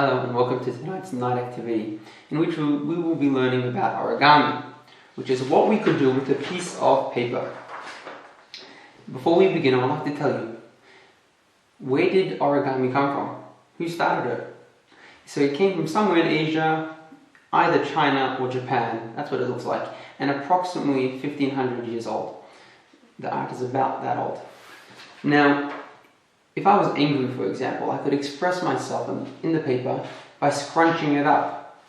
Hello and welcome to tonight's night activity, in which we will be learning about origami, which is what we could do with a piece of paper. Before we begin, I would like to tell you, where did origami come from? Who started it? So it came from somewhere in Asia, either China or Japan. That's what it looks like, and approximately 1500 years old. The art is about that old. Now, if I was angry, for example, I could express myself in the paper by scrunching it up.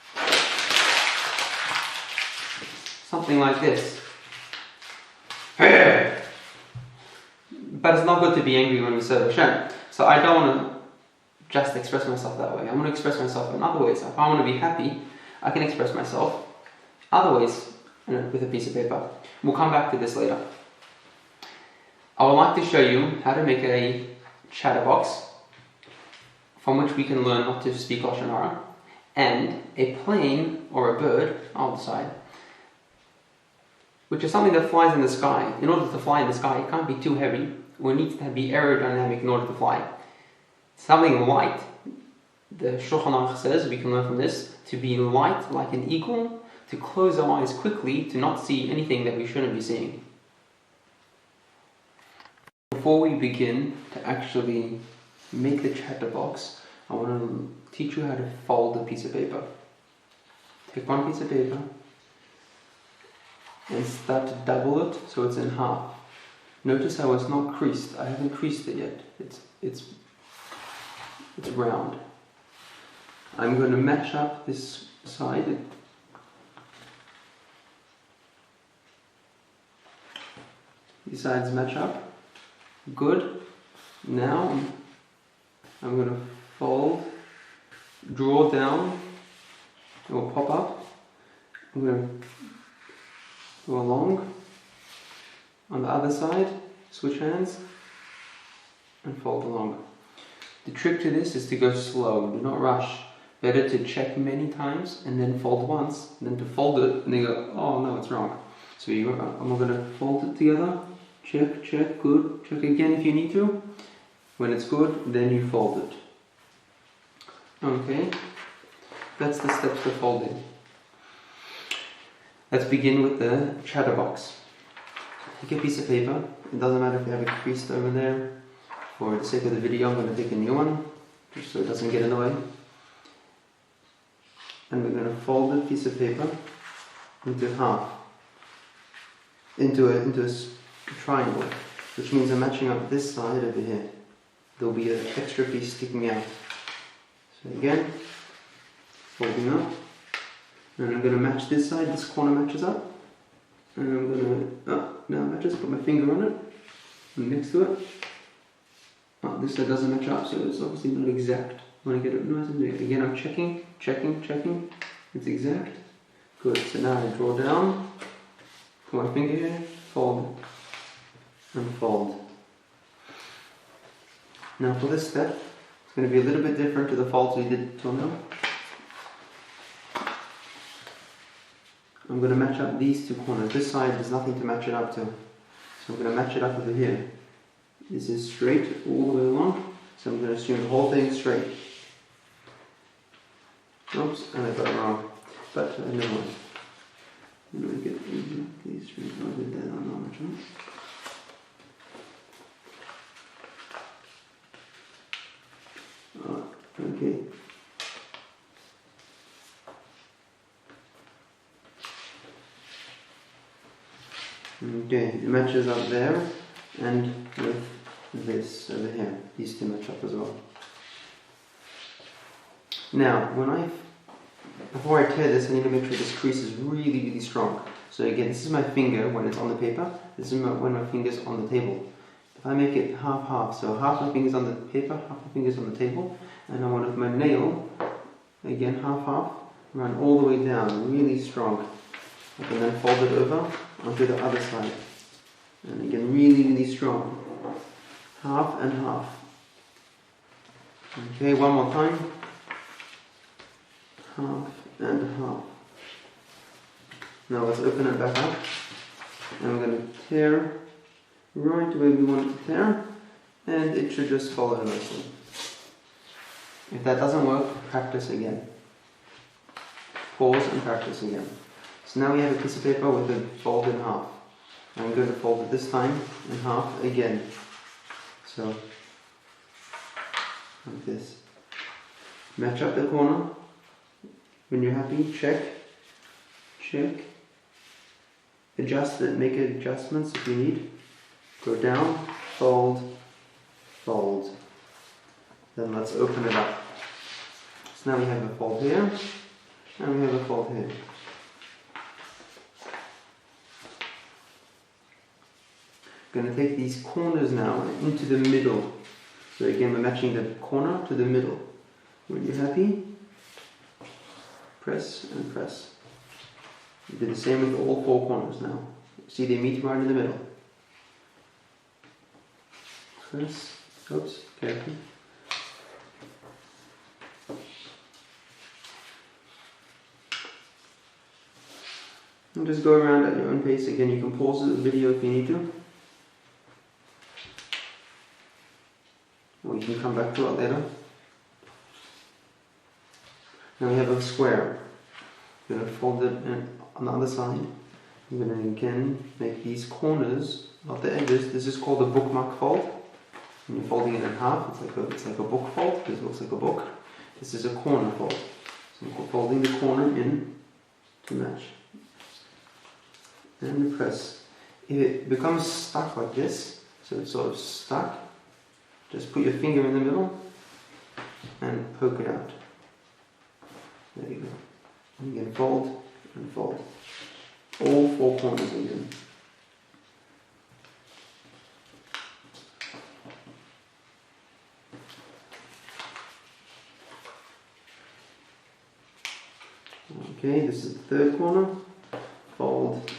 Something like this. But it's not good to be angry when we serve Hashem. So I don't want to just express myself that way. I want to express myself in other ways. If I want to be happy, I can express myself other ways with a piece of paper. We'll come back to this later. I would like to show you how to make a chatterbox from which we can learn not to speak Lashon Hara, and a plane or a bird, I'll decide, which is something that flies in the sky. In order to fly in the sky, it can't be too heavy, or it needs to be aerodynamic in order to fly. Something light, the Shulchan Aruch says, we can learn from this, to be light like an eagle, to close our eyes quickly, to not see anything that we shouldn't be seeing. Before we begin to actually make the chatterbox, I want to teach you how to fold a piece of paper. Take one piece of paper and start to double it so it's in half. Notice how it's not creased. I haven't creased it yet. It's round. I'm going to match up this side. These sides match up. Good. Now I'm going to fold, draw down, it will pop up. I'm going to go along on the other side, switch hands and fold along. The trick to this is to go slow, do not rush. Better to check many times and then fold once, than to fold it and then go, oh no, it's wrong. So I'm going to fold it together. Check, check, good. Check again if you need to. When it's good, then you fold it. Okay, that's the steps to folding. Let's begin with the chatterbox. Take a piece of paper. It doesn't matter if you have it creased over there. For the sake of the video, I'm going to take a new one, just so it doesn't get in the way. And we're going to fold the piece of paper into half, into a triangle, which means I'm matching up this side over here. There'll be an extra piece sticking out. So again, folding up, and I'm going to match this side. This corner matches up, and I'm going to now it matches. Put my finger on it and next to it. This side doesn't match up, so it's obviously not exact. When I get it nice and neat. Again, I'm checking. It's exact. Good. So now I draw down. Put my finger here. Fold. And fold. Now for this step, it's going to be a little bit different to the folds we did till now. I'm going to match up these two corners. This side there's nothing to match it up to. So I'm going to match it up over here. This is straight all the way along. So I'm going to assume the whole thing is straight. Oops, and I got it wrong. But never mind. I'm going to get exactly straight. I did that on how much, right? Okay. Okay, it matches up there and with this over here. These two match up as well. Now, before I tear this, I need to make sure this crease is really strong. So again, this is my finger when it's on the paper. This is when my finger's on the table. If I make it half, so half my fingers on the paper, half my fingers on the table, and I want my nail, again half, run all the way down, really strong. I can then fold it over onto the other side. And again, really strong. Half and half. Okay, one more time. Half and half. Now let's open it back up. And I'm going to tear right where we want it to tear, and it should just follow nicely. If that doesn't work, practice again. Pause and practice again. So now we have a piece of paper with a fold in half. I'm going to fold it this time in half again. So, like this. Match up the corner. When you're happy, check. Check. Adjust it, make adjustments if you need. Go down, fold, fold. Then let's open it up. So now we have a fold here, and we have a fold here. I'm going to take these corners now into the middle. So again, we're matching the corner to the middle. When you're happy, press and press. You do the same with all four corners now. See, they meet right in the middle. Press, oops, careful. And just go around at your own pace. Again, you can pause the video if you need to. Or you can come back to it later. Now we have a square. We're going to fold it on the other side. We're going to again make these corners, not the edges. This is called a bookmark fold. When you're folding it in half, it's like a book fold. This looks like a book. This is a corner fold. So we're folding the corner in to match. And press. If it becomes stuck like this, so it's sort of stuck, just put your finger in the middle and poke it out. There you go. And again, fold and fold. All four corners again. Okay, this is the third corner. Fold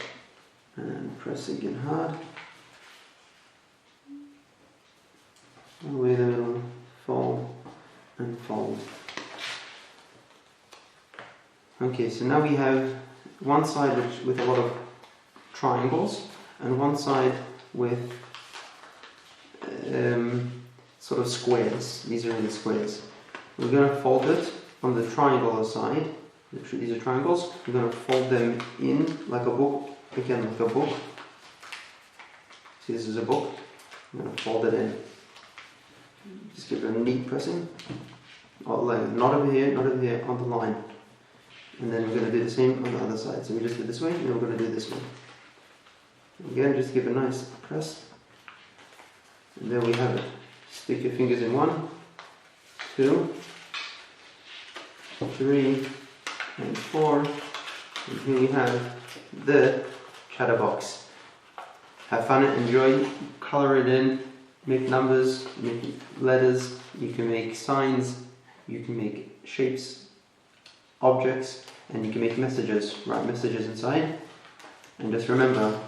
and press again hard. All the way in the middle, fold and fold. Okay, so now we have one side with a lot of triangles and one side with sort of squares. These are the squares. We're going to fold it on the triangular side. These are triangles. We're going to fold them in like a book. Again, like a book. See, this is a book. I'm going to fold it in. Just give it a neat pressing. Not over here, on the line. And then we're going to do the same on the other side. So we just do this way, and then we're going to do this way. Again, just give a nice press. And there we have it. Stick your fingers in 1, 2, 3, and 4. And here we have the chatterbox. Have fun, enjoy, color it in, make numbers, make letters, you can make signs, you can make shapes, objects, and you can make messages, write messages inside. And just remember,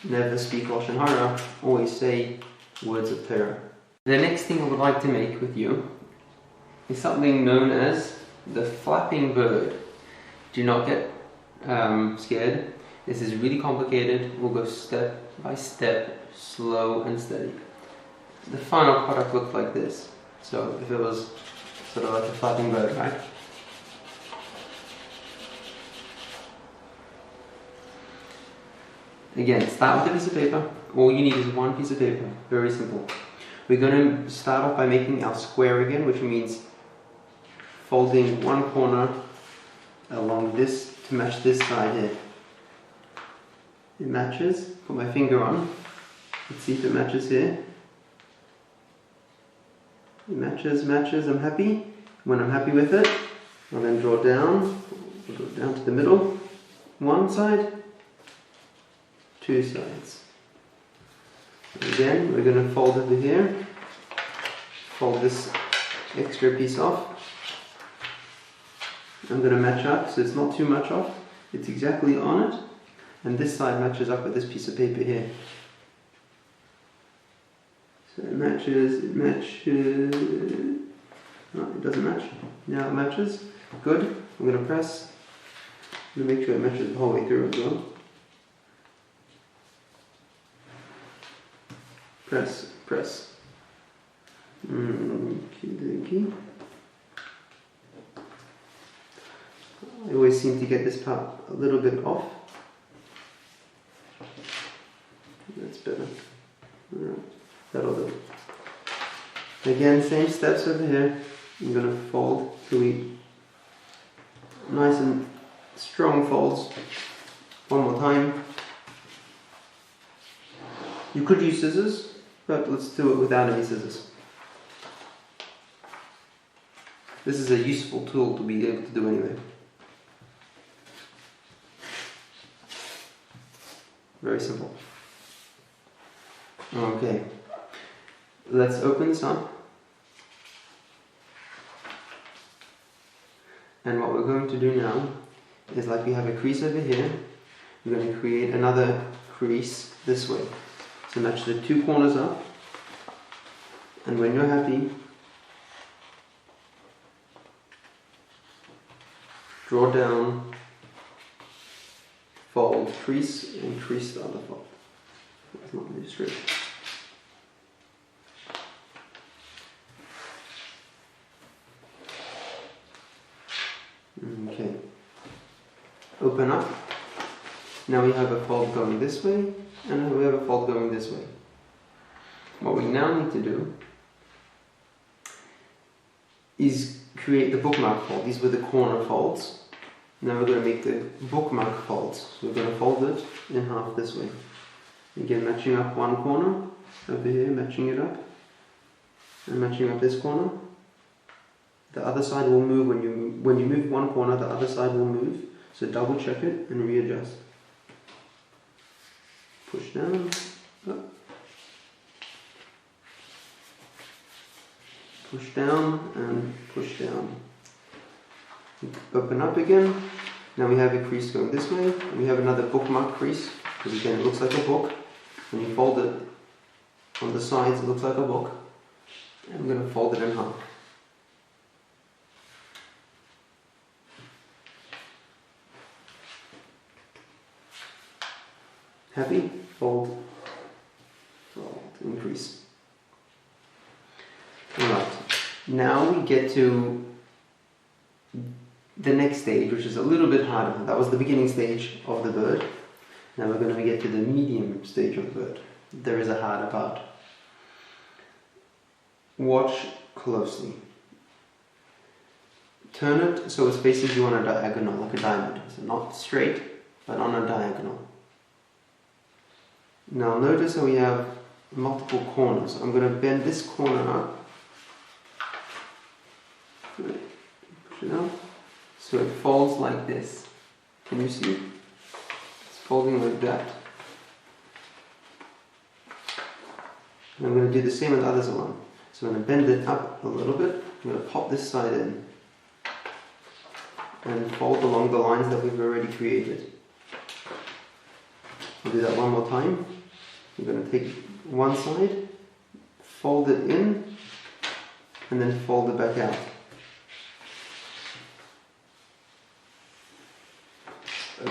never speak Lashon Hara, always say words of Torah. The next thing I would like to make with you is something known as the flapping bird. Do not get scared. This is really complicated. We'll go step by step, slow and steady. The final product looked like this. So if it was sort of like a flapping bird, right? Again, start with a piece of paper. All you need is one piece of paper. Very simple. We're going to start off by making our square again, which means folding one corner along this to match this side here. It matches. Put my finger on. Let's see if it matches here. It matches. I'm happy. When I'm happy with it, I'll then draw down. We'll go down to the middle. One side. Two sides. Again, we're going to fold over here. Fold this extra piece off. I'm going to match up so it's not too much off. It's exactly on it. And this side matches up with this piece of paper here. So it matches. No, it doesn't match. Now it matches. Good. I'm going to press. I'm going to make sure it matches the whole way through as well. Press. Okie dokie. I always seem to get this part a little bit off. That's better. Alright, that'll do. Again, same steps over here. I'm going to fold till we nice and strong folds. One more time. You could use scissors, but let's do it without any scissors. This is a useful tool to be able to do anyway. Very simple. Okay, let's open this up. And what we're going to do now is, like we have a crease over here, we're going to create another crease this way. So match the two corners up. And when you're happy, draw down, fold, crease, and crease the other fold. It's not really straight. Okay. Open up. Now we have a fold going this way, and we have a fold going this way. What we now need to do is create the bookmark fold. These were the corner folds. Now we're going to make the bookmark folds. So we're going to fold it in half this way. Again, matching up one corner over here, matching it up, and matching up this corner. The other side will move when you move one corner. The other side will move. So double check it and readjust. Push down, up. Push down and push down. Open up again. Now we have a crease going this way. And we have another bookmark crease, because again it looks like a book. When you fold it on the sides, it looks like a book. And I'm going to fold it in half. Happy? Fold, fold, increase. Alright, now we get to the next stage, which is a little bit harder. That was the beginning stage of the bird. Now we're going to get to the medium stage of the bird. There is a harder part. Watch closely. Turn it so it's facing you on a diagonal, like a diamond. So not straight, but on a diagonal. Now notice how we have multiple corners. I'm going to bend this corner up. Push it out. So it folds like this. Can you see? It's folding like that. And I'm going to do the same with the other one. So I'm going to bend it up a little bit. I'm going to pop this side in. And fold along the lines that we've already created. I'll do that one more time. I'm going to take one side, fold it in, and then fold it back out.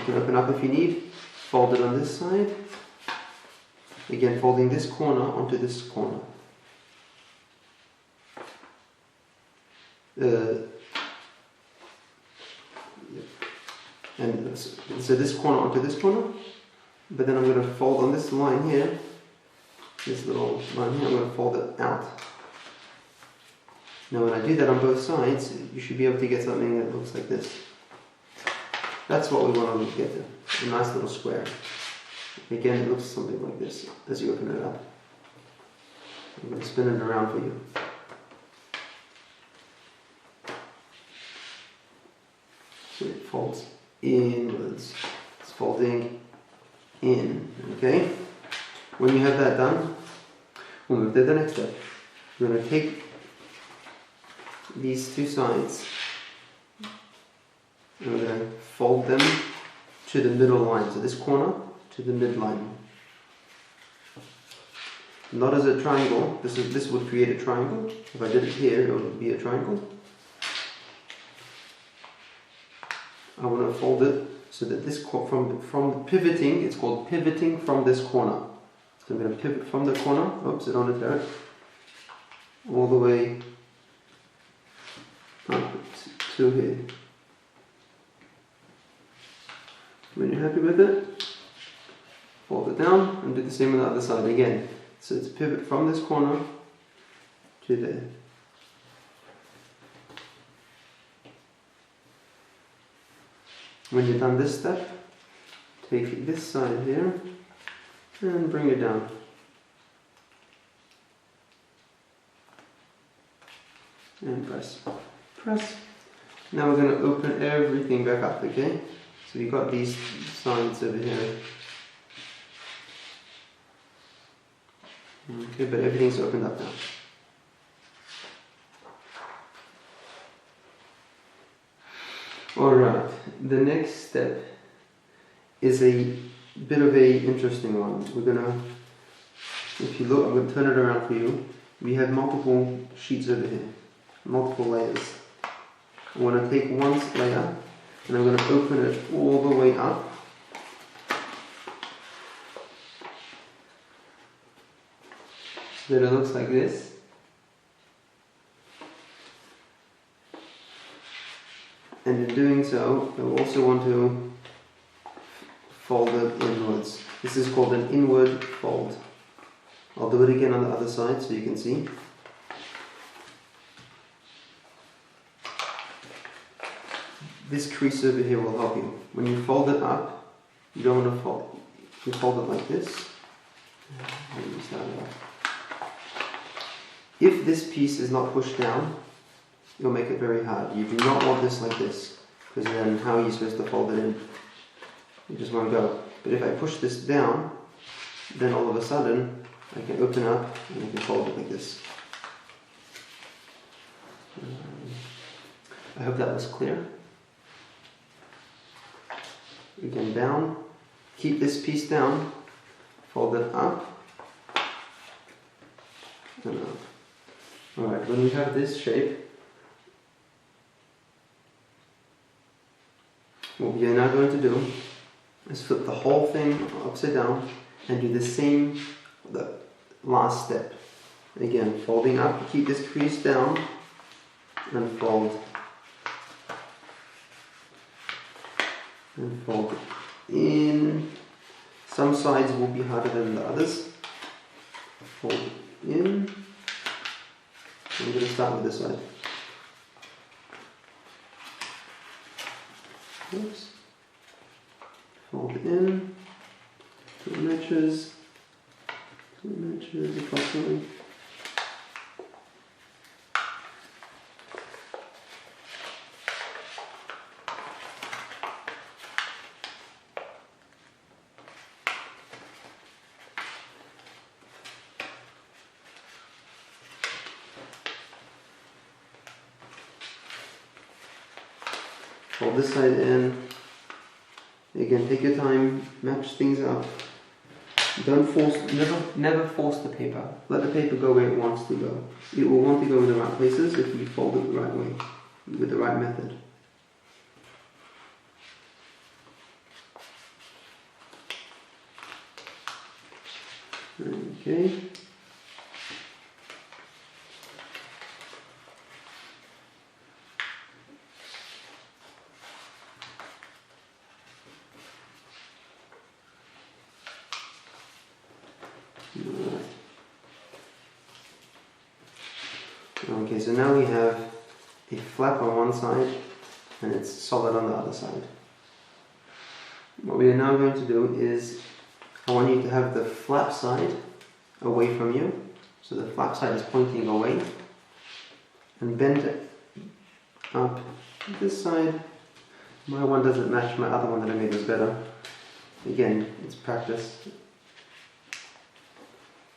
Open up if you need. Fold it on this side. Again, folding this corner onto this corner. And so this corner onto this corner. But then I'm going to fold on this line here, this little line here, I'm going to fold it out. Now when I do that on both sides, you should be able to get something that looks like this. That's what we want to get to, a nice little square. Again, it looks something like this as you open it up. I'm going to spin it around for you. So it folds inwards. It's folding in, okay? When you have that done, we'll move to the next step. We're going to take these two sides and we're going to fold them to the middle line, so this corner to the midline. Not as a triangle. This would create a triangle. If I did it here, it would be a triangle. I want to fold it so that this from pivoting, it's called pivoting from this corner. So I'm going to pivot from the corner, oops, I don't want to do it, all the way up to here. When you're happy with it, fold it down and do the same on the other side again. So it's pivot from this corner to there. When you've done this step, take this side here and bring it down. And press. Press. Now we're going to open everything back up, okay? So we've got these sides over here. Okay, but everything's opened up now. Alright, the next step is a bit of a interesting one. We're gonna, if you look, I'm going to turn it around for you. We have multiple sheets over here, multiple layers. I'm going to take one layer and I'm going to open it all the way up. So that it looks like this. And in doing so, I also want to fold it inwards. This is called an inward fold. I'll do it again on the other side so you can see. This crease over here will help you. When you fold it up, you don't want to fold. You fold it like this. If this piece is not pushed down, you'll make it very hard. You do not want this like this, because then how are you supposed to fold it in? You just won't go. But if I push this down, then all of a sudden I can open up and I can fold it like this. I hope that was clear. Again, down. Keep this piece down. Fold it up. And up. Alright, when we have this shape, what we are now going to do is flip the whole thing upside down and do the same, the last step. Again, folding up, keep this crease down and fold. And fold in. Some sides will be harder than the others. Fold in. I'm going to start with this side. Oops. Fold in. 2 inches. 2 inches approximately. Fold this side in. Again, take your time, match things up. Don't force, never force the paper. Let the paper go where it wants to go. It will want to go in the right places if you fold it the right way, with the right method. Okay. Okay, so now we have a flap on one side and it's solid on the other side. What we are now going to do is, I want you to have the flap side away from you. So the flap side is pointing away. And bend it up this side. My one doesn't match my other one that I made was better. Again, it's practice.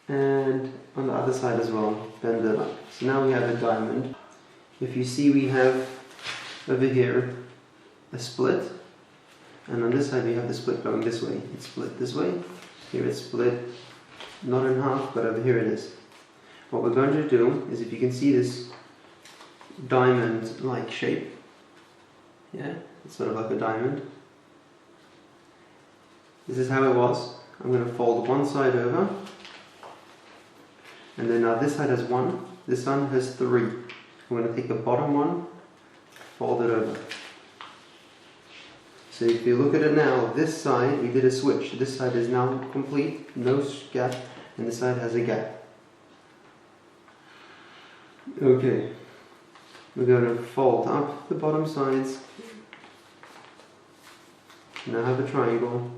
And on the other side as well, bend it up. So now we have a diamond. If you see, we have over here a split, and on this side we have the split going this way. It's split this way. Here it's split, not in half, but over here it is. What we're going to do is, if you can see this diamond-like shape, yeah, it's sort of like a diamond. This is how it was. I'm going to fold one side over. And then now this side has 1, this one has 3. I'm going to take the bottom one, fold it over. So if you look at it now, this side, we did a switch. This side is now complete, no gap, and this side has a gap. Okay, we're going to fold up the bottom sides. Now have a triangle.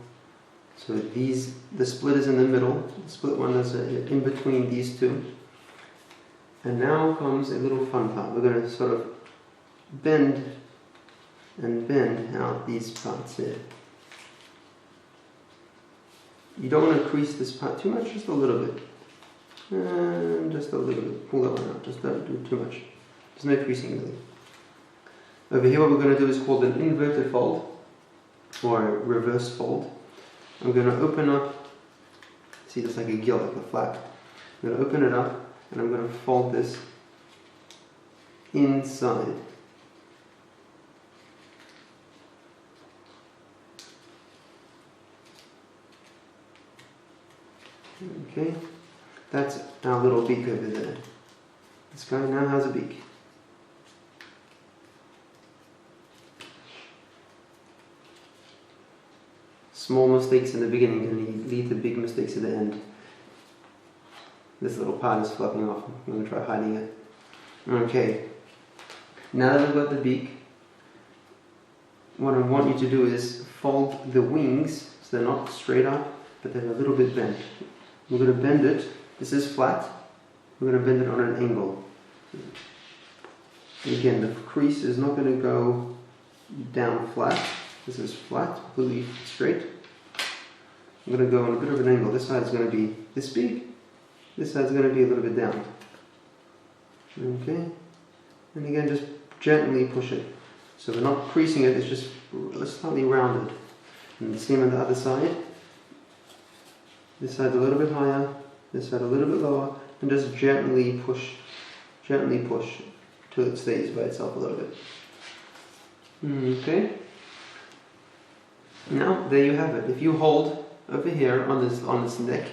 So the split is in the middle, the split one is in between these two. And now comes a little fun part. We're going to sort of bend out these parts here. You don't want to crease this part too much, just a little bit. And just a little bit. Pull that one out, just don't do too much. There's no creasing really. Over here what we're going to do is called an inverted fold, or a reverse fold. I'm going to open up, see that's like a gill, like a flap. I'm going to open it up and I'm going to fold this inside. Okay, that's our little beak over there. This guy now has a beak. Small mistakes in the beginning can lead to big mistakes at the end. This little part is flapping off. I'm going to try hiding it. Okay, now that we've got the beak, what I want you to do is fold the wings so they're not straight up, but they're a little bit bent. We're going to bend it. This is flat. We're going to bend it on an angle. Again, the crease is not going to go down flat. This is flat, completely straight. I'm going to go on a bit of an angle. This side is going to be this big. This side is going to be a little bit down. Okay. And again, just gently push it. So we're not creasing it, it's just slightly rounded. And the same on the other side. This side a little bit higher, this side a little bit lower, and just gently push till it stays by itself a little bit. Okay. Now there you have it. If you hold over here on this neck,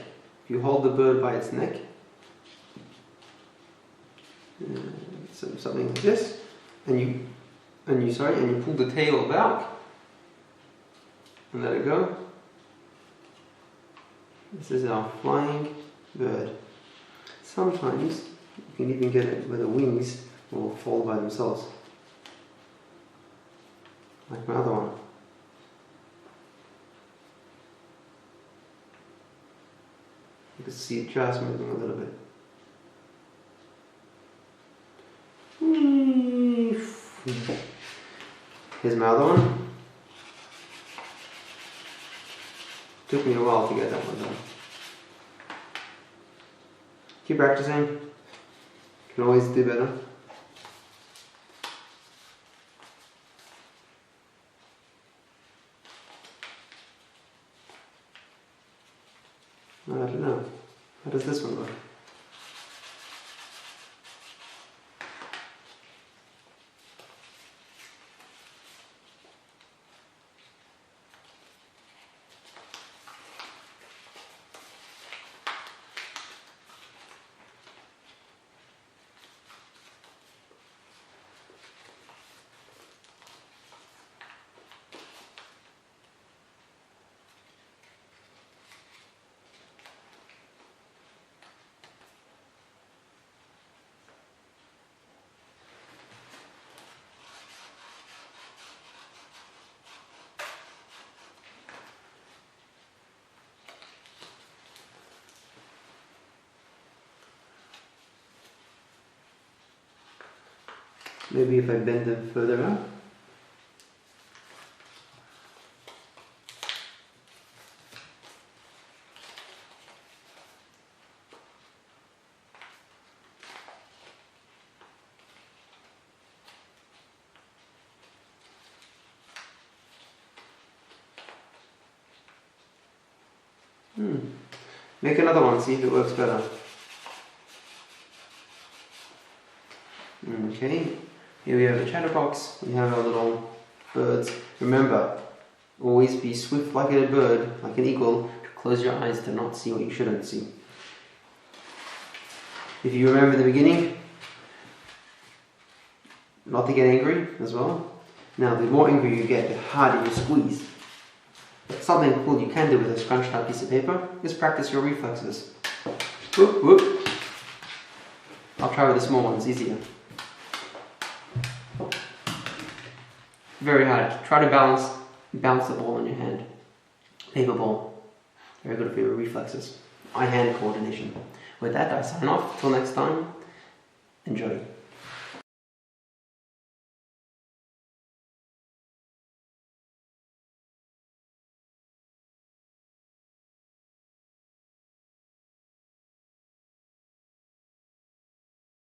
if you hold the bird by its neck, something like this, and you pull the tail back and let it go. This is our flying bird. Sometimes you can even get it where the wings will fold by themselves, like my other one. You can see it just moving a little bit. Here's my other one. Took me a while to get that one done. Keep practicing. You can always do better. I don't know. How does this one look? Maybe if I bend them further up. Make another one, see if it works better. Okay, here we have a chatterbox, we have our little birds. Remember, always be swift like a bird, like an eagle. Close your eyes to not see what you shouldn't see. If you remember the beginning, not to get angry as well. Now, the more angry you get, the harder you squeeze. Something cool you can do with a scrunched out piece of paper is practice your reflexes. Whoop, whoop. I'll try with the small ones, easier. Very hard. Try to bounce the ball in your hand. Paper ball. Very good for your reflexes. Eye-hand coordination. With that, I sign off. Till next time, enjoy.